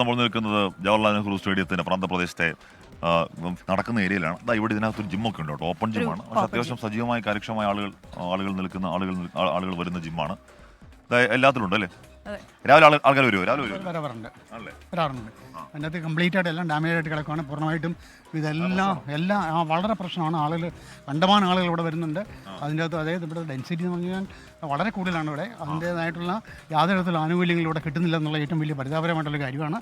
നമ്മൾ നിൽക്കുന്നത് ജവഹർലാൽ നെഹ്റു സ്റ്റേഡിയത്തിന്റെ പ്രാന്തപ്രദേശത്തെ നടക്കുന്ന ഏരിയയിലാണ്. അതാ ഇവിടെ ഇതിനകത്തൊരു ജിമ്മൊക്കെ ഉണ്ട് കേട്ടോ, ഓപ്പൺ ജിമ്മാണ്. പക്ഷെ അത്യാവശ്യം സജീവമായ കാര്യക്ഷമമായ ആളുകൾ നിൽക്കുന്ന ആളുകൾ വരുന്ന ജിമ്മാണ്. എല്ലാത്തിലും ഉണ്ട് അല്ലേ? രാവിലെ ആൾക്കാർ വരുമോ? വരാറുണ്ട്. അതിനകത്ത് കംപ്ലീറ്റ് ആയിട്ട് എല്ലാം ഡാമേജ് ആയിട്ട് കിടക്കുകയാണ് പൂർണ്ണമായിട്ടും. എല്ലാം വളരെ പ്രശ്നമാണ്. കണ്ടമാനം ആളുകൾ ഇവിടെ വരുന്നുണ്ട്. അതിൻ്റെ അകത്ത് അതായത് ഇവിടെ ഡെൻസിറ്റി എന്ന് പറഞ്ഞാൽ വളരെ കൂടുതലാണ് ഇവിടെ. അതിൻ്റേതായിട്ടുള്ള യാതൊരു തരത്തിലുള്ള ആനുകൂല്യങ്ങൾ ഇവിടെ കിട്ടുന്നില്ല എന്നുള്ള ഏറ്റവും വലിയ പരിതാപകരമായിട്ടുള്ള കാര്യമാണ്.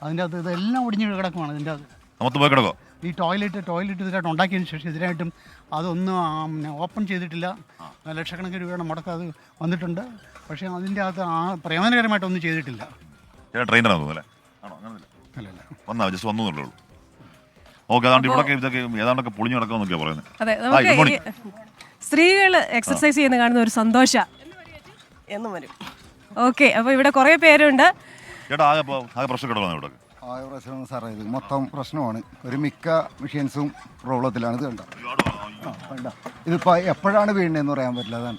അതിൻ്റെ അകത്ത് ഇതെല്ലാം ഒടിഞ്ഞു കിടക്കുകയാണ്. ഇതിൻ്റെ അകത്ത് ഈ ടോയ്ലറ്റ് ഇതിനായിട്ട് ഉണ്ടാക്കിയതിന് ശേഷം ഇതിനായിട്ടും അതൊന്നും ഓപ്പൺ ചെയ്തിട്ടില്ല. ലക്ഷക്കണക്കിന് രൂപയുടെ മുടക്കം അത് വന്നിട്ടുണ്ട്. പക്ഷേ അതിൻ്റെ അകത്ത് പ്രയോജനകരമായിട്ടൊന്നും ചെയ്തിട്ടില്ല. സ്ത്രീകൾ എക്സർസൈസ് ചെയ്യുന്ന കാണുന്ന ഒരു സന്തോഷം എന്നും വരും. ഓക്കെ, അപ്പോൾ ഇവിടെ കുറേ പേരുണ്ട്. പ്രശ്നം സാറേ, ഇത് മൊത്തം പ്രശ്നമാണ്. ഒരു മിക്ക മെഷീൻസും പ്രോബ്ലത്തിലാണ്. ഇത് കണ്ട ഇതിപ്പോൾ എപ്പോഴാണ് വീഴുന്നതെന്ന് പറയാൻ പറ്റില്ല. അതാണ്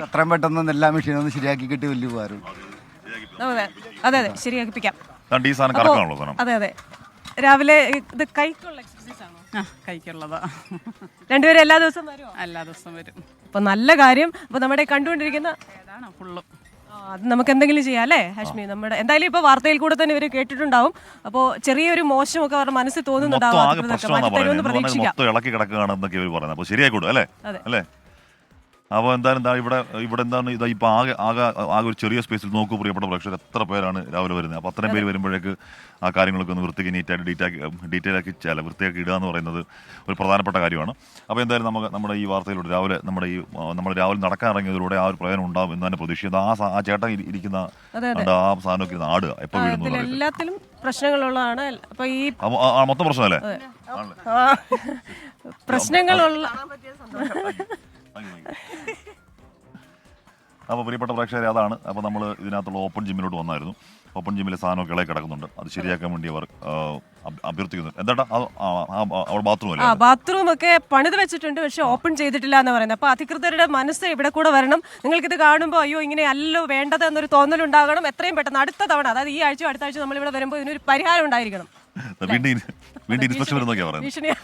എത്രയും പെട്ടെന്ന് എല്ലാ മെഷീനും ഒന്ന് ശരിയാക്കി കിട്ടി വലിയ ഉപകാരം. അതെ ശരിയാക്കിപ്പിക്കാം. അതെ രാവിലെ ഇത് കൈക്കുള്ള എക്സർസൈസ് ആണോ? കൈക്കുള്ളതാ. രണ്ടുപേരും എല്ലാ ദിവസവും വരുമോ? എല്ലാ ദിവസവും വരും. അപ്പോൾ നല്ല കാര്യം. അപ്പോൾ നമ്മുടെ കണ്ടുകൊണ്ടിരിക്കുന്ന ഏതാണ് ഫുള്ളും അത് നമുക്ക് എന്തെങ്കിലും ചെയ്യാം അല്ലേ ഹാഷ്മി? നമ്മുടെ എന്തായാലും ഇപ്പോൾ വാർത്തയിൽ കൂടെ തന്നെ ഇവർ കേട്ടിട്ടുണ്ടാവും. അപ്പോൾ ചെറിയൊരു മോശമൊക്കെ അവരുടെ മനസ്സിൽ തോന്നുന്നുണ്ടാവും. ഇളക്കി കിടക്കുകയാണെന്നൊക്കെ ഇവർ പറയുന്നത്. അപ്പോൾ ശരിയായിക്കോട്ടെ അല്ലേ? അപ്പോൾ എന്തായാലും ഇവിടെ എന്താണ് ഇതാ ഇപ്പോൾ ആകെ ഒരു ചെറിയ സ്പേസിൽ നോക്കൂ പ്രിയപ്പെട്ട പ്രേക്ഷകർ, എത്ര പേരാണ് രാവിലെ വരുന്നത്. അപ്പോൾ അത്രയും പേര് വരുമ്പോഴേക്ക് ആ കാര്യങ്ങളൊക്കെ ഒന്ന് വൃത്തിക്ക് ഡീറ്റെയിൽ ആക്കി വൃത്തിയാക്കി ഇടുക എന്ന് പറയുന്നത് ഒരു പ്രധാനപ്പെട്ട കാര്യമാണ്. അപ്പോൾ എന്തായാലും നമ്മുടെ ഈ വാർത്തയിലൂടെ നമ്മൾ രാവിലെ നടക്കാൻ ഇറങ്ങിയതിലൂടെ ആ ഒരു പ്രയോജനം ഉണ്ടാവും എന്ന് തന്നെ പ്രതീക്ഷിക്കുന്നത്. ആ ചേട്ടൻ ഇരിക്കുന്ന ആ സാധനമൊക്കെ ഇരുന്ന് ആടുക എപ്പോൾ വീഴുന്നു എല്ലാത്തിലും പ്രശ്നങ്ങളുള്ളതാണ്. അപ്പോൾ ഈ മൊത്തം പ്രശ്നമല്ലേ? പ്രശ്നങ്ങളുള്ള അപ്പോൾ പ്രിയപ്പെട്ട പ്രേക്ഷകരെ, അതാണ്. അപ്പോൾ നമ്മൾ ഇതിനകത്തുള്ള ഓപ്പൺ ജിമ്മിലോട്ട് വന്നായിരുന്നു. ഓപ്പൺ ജിമ്മിലെ സാധനമൊക്കെ ഇളകി കിടക്കുന്നുണ്ട്. അത് ശരിയാക്കാൻ വേണ്ടി അവർ അഭ്യർത്ഥിക്കുന്നു. എന്താ അവിടെ ബാത്റൂം ഒക്കെ പണിത് വെച്ചിട്ടുണ്ട്, പക്ഷെ ഓപ്പൺ ചെയ്തിട്ടില്ല എന്ന് പറയുന്നത്. അപ്പോൾ അധികൃതരുടെ മനസ്സ് ഇവിടെ കൂടെ വരണം. നിങ്ങൾക്കിത് കാണുമ്പോൾ അയ്യോ ഇങ്ങനെ അല്ലോ വേണ്ടത് എന്നൊരു തോന്നലുണ്ടാകണം. എത്രയും പെട്ടെന്ന് അടുത്ത തവണ, അതായത് ഈ ആഴ്ച അടുത്ത ആഴ്ച നമ്മളിവിടെ വരുമ്പോൾ ഇതിനൊരു പരിഹാരം ഉണ്ടായിരിക്കണം. വീണ്ടും ഇൻസ്പെക്ഷൻ വരുന്നൊക്കെയാണ് പറയുന്നത്.